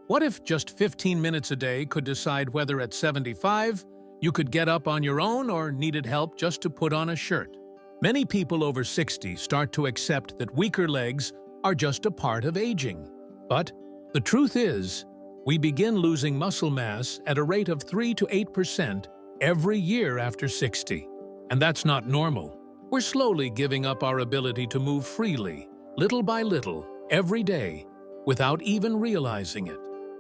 What if just 15 minutes a day could decide whether at 75 you could get up on your own or needed help just to put on a shirt? Many people over 60 start to accept that weaker legs are just a part of aging. But the truth is, we begin losing muscle mass at a rate of 3 to 8% every year after 60. And that's not normal. We're slowly giving up our ability to move freely, little by little, every day, without even realizing it.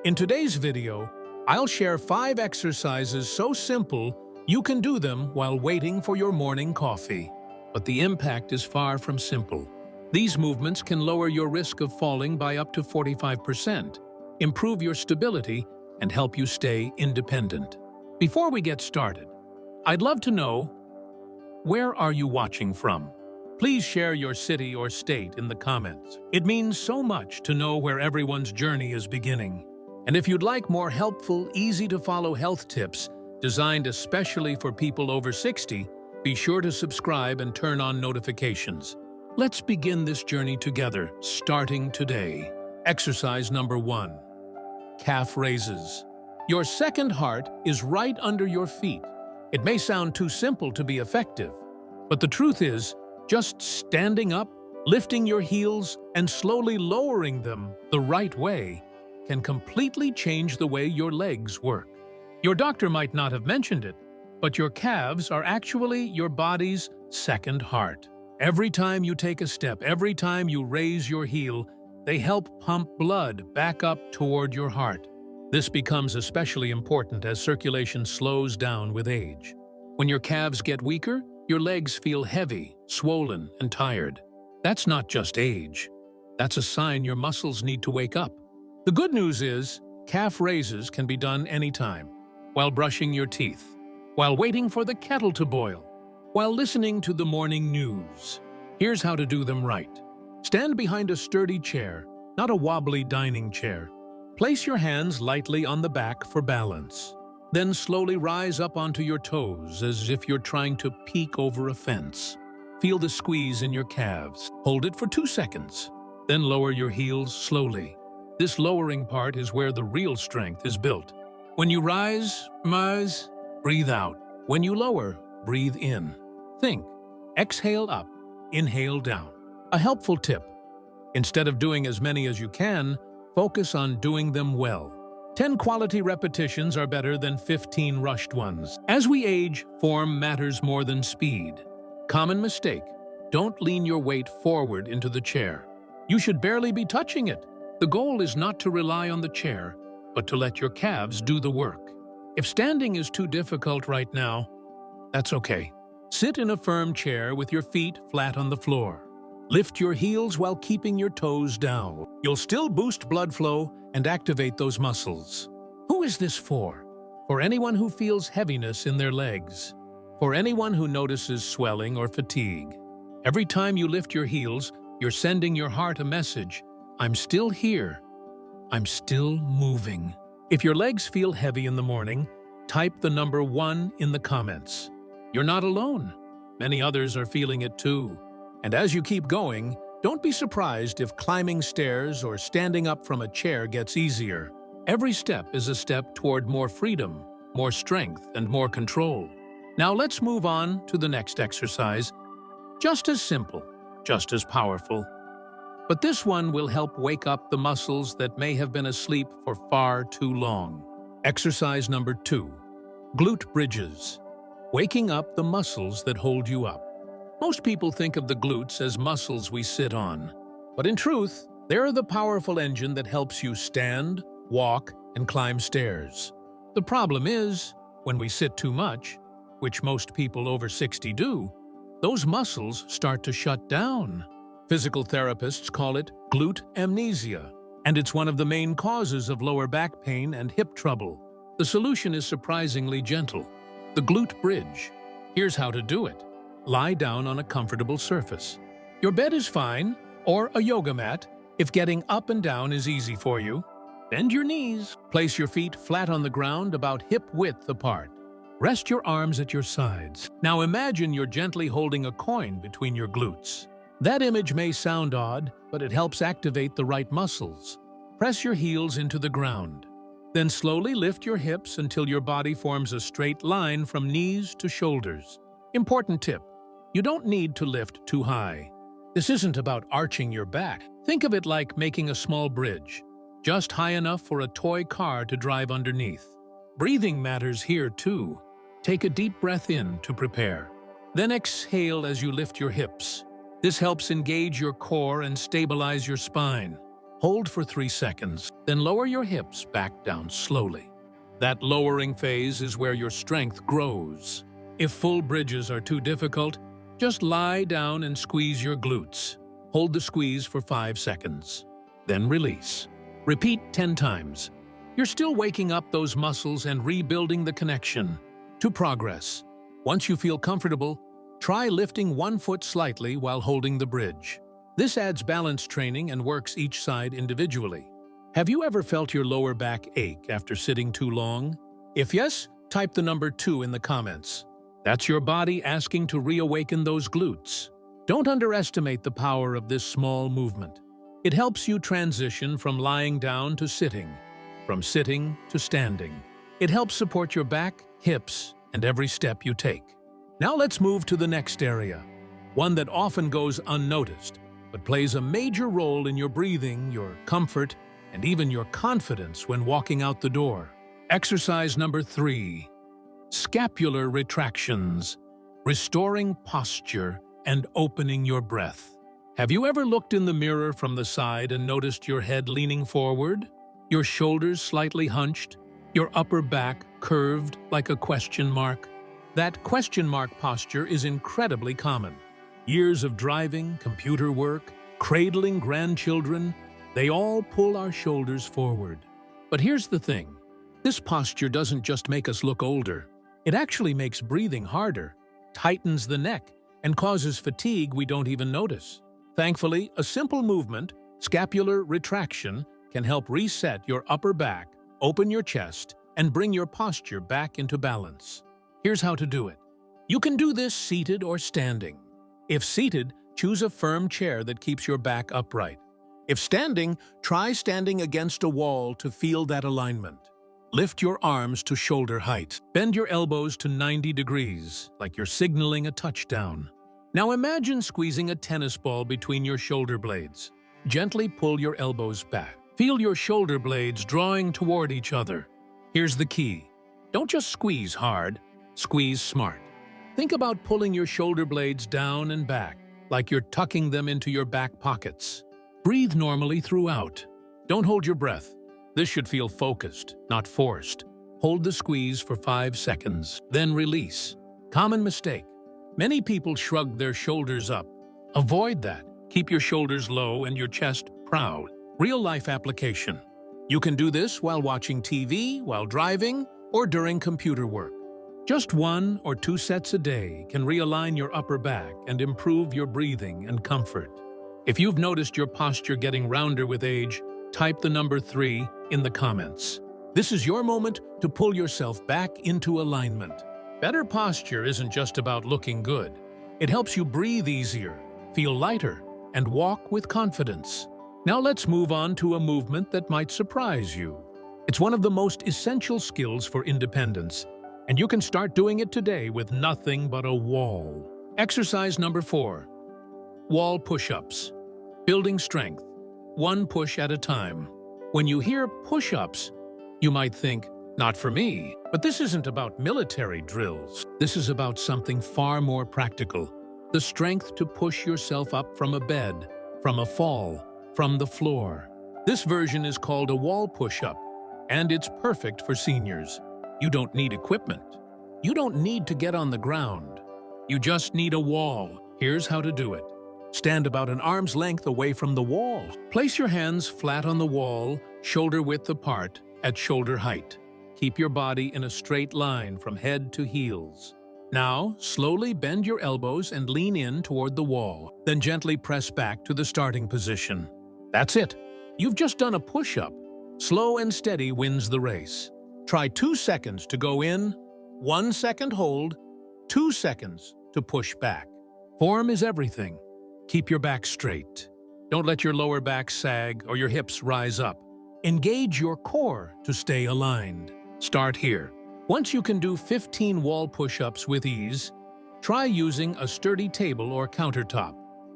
In today's video, I'll share 5 exercises so simple you can do them while waiting for your morning coffee. But the impact is far from simple. These movements can lower your risk of falling by up to 45%, improve your stability, and help you stay independent. Before we get started, I'd love to know, where are you watching from? Please share your city or state in the comments. It means so much to know where everyone's journey is beginning. And if you'd like more helpful, easy-to-follow health tips designed especially for people over 60, be sure to subscribe and turn on notifications. Let's begin this journey together, starting today. Exercise number 1. Calf raises. Your second heart is right under your feet. It may sound too simple to be effective, but the truth is, just standing up, lifting your heels, and slowly lowering them the right way can completely change the way your legs work. Your doctor might not have mentioned it, but your calves are actually your body's second heart. Every time you take a step, every time you raise your heel, they help pump blood back up toward your heart. This becomes especially important as circulation slows down with age. When your calves get weaker, your legs feel heavy, swollen, and tired. That's not just age. That's a sign your muscles need to wake up. The good news is, calf raises can be done anytime, while brushing your teeth, while waiting for the kettle to boil, while listening to the morning news. Here's how to do them right. Stand behind a sturdy chair, not a wobbly dining chair. Place your hands lightly on the back for balance. Then slowly rise up onto your toes as if you're trying to peek over a fence. Feel the squeeze in your calves. Hold it for 2 seconds. Then lower your heels slowly. This lowering part is where the real strength is built. When you rise, breathe out. When you lower, breathe in. Think, exhale up, inhale down. A helpful tip: instead of doing as many as you can, focus on doing them well. 10 quality repetitions are better than 15 rushed ones. As we age, form matters more than speed. Common mistake: don't lean your weight forward into the chair. You should barely be touching it. The goal is not to rely on the chair, but to let your calves do the work. If standing is too difficult right now, that's okay. Sit in a firm chair with your feet flat on the floor. Lift your heels while keeping your toes down. You'll still boost blood flow and activate those muscles. Who is this for? For anyone who feels heaviness in their legs. For anyone who notices swelling or fatigue. Every time you lift your heels, you're sending your heart a message: I'm still here. I'm still moving. If your legs feel heavy in the morning, type the number 1 in the comments. You're not alone. Many others are feeling it too. And as you keep going, don't be surprised if climbing stairs or standing up from a chair gets easier. Every step is a step toward more freedom, more strength, and more control. Now let's move on to the next exercise. Just as simple, just as powerful. But this one will help wake up the muscles that may have been asleep for far too long. Exercise number 2. Glute bridges. Waking up the muscles that hold you up. Most people think of the glutes as muscles we sit on. But in truth, they're the powerful engine that helps you stand, walk, and climb stairs. The problem is, when we sit too much, which most people over 60 do, those muscles start to shut down. Physical therapists call it glute amnesia, and it's one of the main causes of lower back pain and hip trouble. The solution is surprisingly gentle. The glute bridge. Here's how to do it. Lie down on a comfortable surface. Your bed is fine, or a yoga mat, if getting up and down is easy for you. Bend your knees. Place your feet flat on the ground about hip-width apart. Rest your arms at your sides. Now imagine you're gently holding a coin between your glutes. That image may sound odd, but it helps activate the right muscles. Press your heels into the ground. Then slowly lift your hips until your body forms a straight line from knees to shoulders. Important tip: you don't need to lift too high. This isn't about arching your back. Think of it like making a small bridge, just high enough for a toy car to drive underneath. Breathing matters here too. Take a deep breath in to prepare. Then exhale as you lift your hips. This helps engage your core and stabilize your spine. Hold for 3 seconds, then lower your hips back down slowly. That lowering phase is where your strength grows. If full bridges are too difficult, just lie down and squeeze your glutes. Hold the squeeze for 5 seconds, then release. Repeat 10 times. You're still waking up those muscles and rebuilding the connection. To progress. Once you feel comfortable, try lifting one foot slightly while holding the bridge. This adds balance training and works each side individually. Have you ever felt your lower back ache after sitting too long? If yes, type the number 2 in the comments. That's your body asking to reawaken those glutes. Don't underestimate the power of this small movement. It helps you transition from lying down to sitting, from sitting to standing. It helps support your back, hips, and every step you take. Now let's move to the next area, one that often goes unnoticed, but plays a major role in your breathing, your comfort, and even your confidence when walking out the door. Exercise number 3. Scapular retractions, restoring posture and opening your breath. Have you ever looked in the mirror from the side and noticed your head leaning forward, your shoulders slightly hunched, your upper back curved like a question mark? That question mark posture is incredibly common. Years of driving, computer work, cradling grandchildren, they all pull our shoulders forward. But here's the thing. This posture doesn't just make us look older. It actually makes breathing harder, tightens the neck, and causes fatigue we don't even notice. Thankfully, a simple movement, scapular retraction, can help reset your upper back, open your chest, and bring your posture back into balance. Here's how to do it. You can do this seated or standing. If seated, choose a firm chair that keeps your back upright. If standing, try standing against a wall to feel that alignment. Lift your arms to shoulder height. Bend your elbows to 90 degrees, like you're signaling a touchdown. Now imagine squeezing a tennis ball between your shoulder blades. Gently pull your elbows back. Feel your shoulder blades drawing toward each other. Here's the key. Don't just squeeze hard, squeeze smart. Think about pulling your shoulder blades down and back, like you're tucking them into your back pockets. Breathe normally throughout. Don't hold your breath. This should feel focused, not forced. Hold the squeeze for 5 seconds, then release. Common mistake. Many people shrug their shoulders up. Avoid that. Keep your shoulders low and your chest proud. Real-life application. You can do this while watching TV, while driving, or during computer work. Just 1 or 2 sets a day can realign your upper back and improve your breathing and comfort. If you've noticed your posture getting rounder with age, type the number 3 in the comments. This is your moment to pull yourself back into alignment. Better posture isn't just about looking good. It helps you breathe easier, feel lighter, and walk with confidence. Now let's move on to a movement that might surprise you. It's one of the most essential skills for independence, and you can start doing it today with nothing but a wall. Exercise number 4. Wall push-ups. Building strength, 1 push at a time. When you hear push-ups, you might think, not for me. But this isn't about military drills. This is about something far more practical. The strength to push yourself up from a bed, from a fall, from the floor. This version is called a wall push-up, and it's perfect for seniors. You don't need equipment. You don't need to get on the ground. You just need a wall. Here's how to do it. Stand about an arm's length away from the wall. Place your hands flat on the wall, shoulder width apart, at shoulder height. Keep your body in a straight line from head to heels. Now, slowly bend your elbows and lean in toward the wall. Then gently press back to the starting position. That's it. You've just done a push-up. Slow and steady wins the race. Try 2 seconds to go in, 1 second hold, 2 seconds to push back. Form is everything. Keep your back straight. Don't let your lower back sag or your hips rise up. Engage your core to stay aligned. Start here. Once you can do 15 wall push-ups with ease, try using a sturdy table or countertop.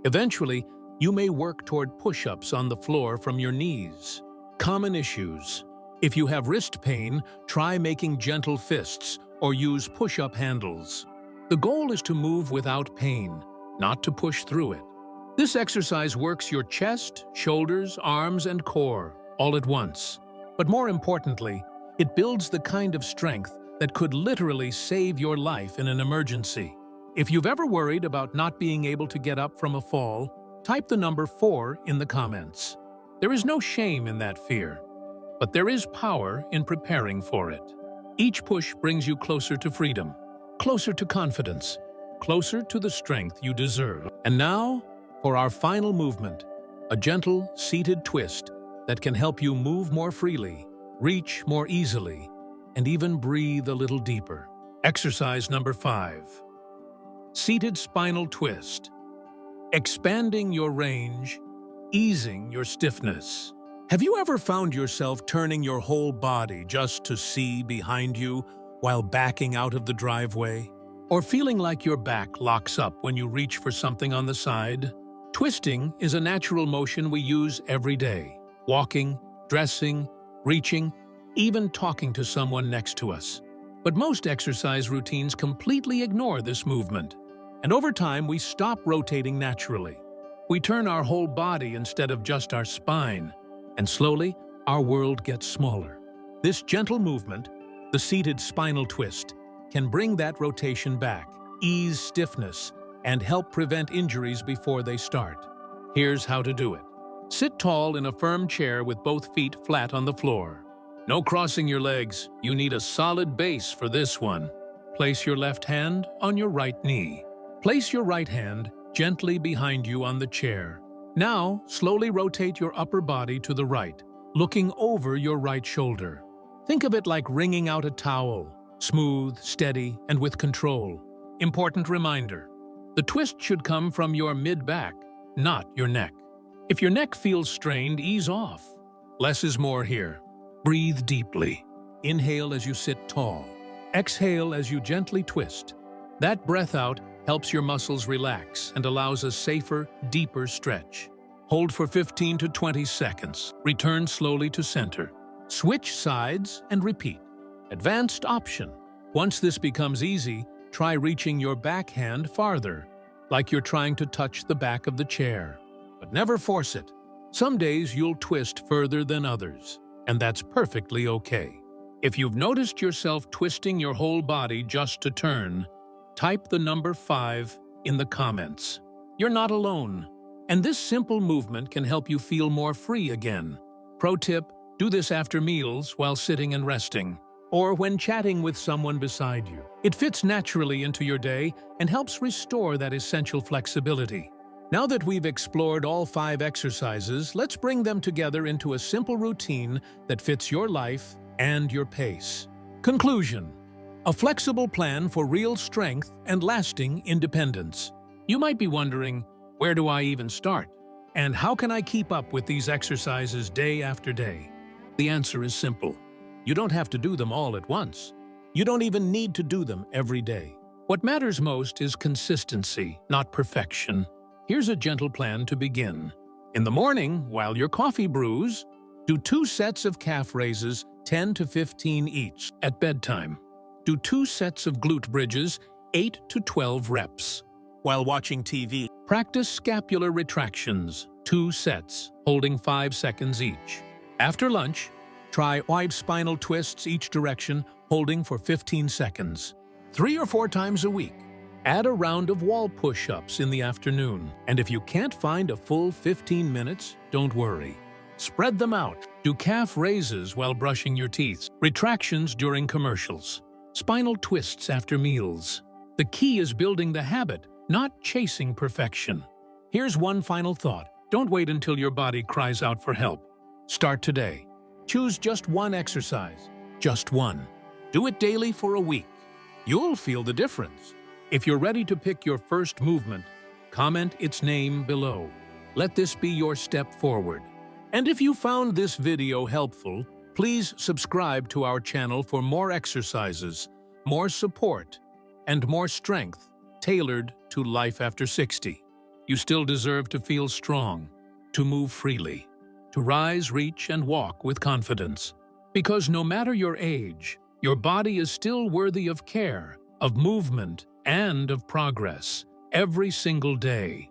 Eventually, you may work toward push-ups on the floor from your knees. Common issues. If you have wrist pain, try making gentle fists or use push-up handles. The goal is to move without pain, not to push through it. This exercise works your chest, shoulders, arms, and core all at once. But more importantly, it builds the kind of strength that could literally save your life in an emergency. If you've ever worried about not being able to get up from a fall, type the number 4 in the comments. There is no shame in that fear, but there is power in preparing for it. Each push brings you closer to freedom, closer to confidence, closer to the strength you deserve. And now, for our final movement, a gentle, seated twist that can help you move more freely, reach more easily, and even breathe a little deeper. Exercise number 5. Seated spinal twist. Expanding your range, easing your stiffness. Have you ever found yourself turning your whole body just to see behind you while backing out of the driveway? Or feeling like your back locks up when you reach for something on the side? Twisting is a natural motion we use every day. Walking, dressing, reaching, even talking to someone next to us. But most exercise routines completely ignore this movement. And over time, we stop rotating naturally. We turn our whole body instead of just our spine. And slowly, our world gets smaller. This gentle movement, the seated spinal twist, can bring that rotation back, ease stiffness, and help prevent injuries before they start. Here's how to do it. Sit tall in a firm chair with both feet flat on the floor. No crossing your legs. You need a solid base for this one. Place your left hand on your right knee. Place your right hand gently behind you on the chair. Now, slowly rotate your upper body to the right, looking over your right shoulder. Think of it like wringing out a towel, smooth, steady, and with control. Important reminder, the twist should come from your mid-back, not your neck. If your neck feels strained, ease off. Less is more here. Breathe deeply. Inhale as you sit tall. Exhale as you gently twist. That breath out helps your muscles relax and allows a safer, deeper stretch. Hold for 15 to 20 seconds. Return slowly to center. Switch sides and repeat. Advanced option. Once this becomes easy, try reaching your back hand farther, like you're trying to touch the back of the chair. But never force it. Some days you'll twist further than others, and that's perfectly okay. If you've noticed yourself twisting your whole body just to turn, type the number 5 in the comments. You're not alone, and this simple movement can help you feel more free again. Pro tip, do this after meals while sitting and resting, or when chatting with someone beside you. It fits naturally into your day and helps restore that essential flexibility. Now that we've explored all 5 exercises, let's bring them together into a simple routine that fits your life and your pace. Conclusion: a flexible plan for real strength and lasting independence. You might be wondering, where do I even start? And how can I keep up with these exercises day after day? The answer is simple. You don't have to do them all at once. You don't even need to do them every day. What matters most is consistency, not perfection. Here's a gentle plan to begin. In the morning, while your coffee brews, do 2 sets of calf raises, 10 to 15 each. At bedtime, do 2 sets of glute bridges, 8 to 12 reps. While watching TV, practice scapular retractions, 2 sets, holding 5 seconds each. After lunch, try wide spinal twists each direction, holding for 15 seconds. 3 or 4 times a week. Add a round of wall push-ups in the afternoon. And if you can't find a full 15 minutes, don't worry. Spread them out. Do calf raises while brushing your teeth, retractions during commercials, spinal twists after meals. The key is building the habit, not chasing perfection. Here's one final thought. Don't wait until your body cries out for help. Start today. Choose just one exercise. Just one. Do it daily for a week. You'll feel the difference. If you're ready to pick your first movement, comment its name below. Let this be your step forward. And if you found this video helpful, please subscribe to our channel for more exercises, more support, and more strength tailored to life after 60. You still deserve to feel strong, to move freely, to rise, reach, and walk with confidence. Because no matter your age, your body is still worthy of care, of movement, and of progress every single day.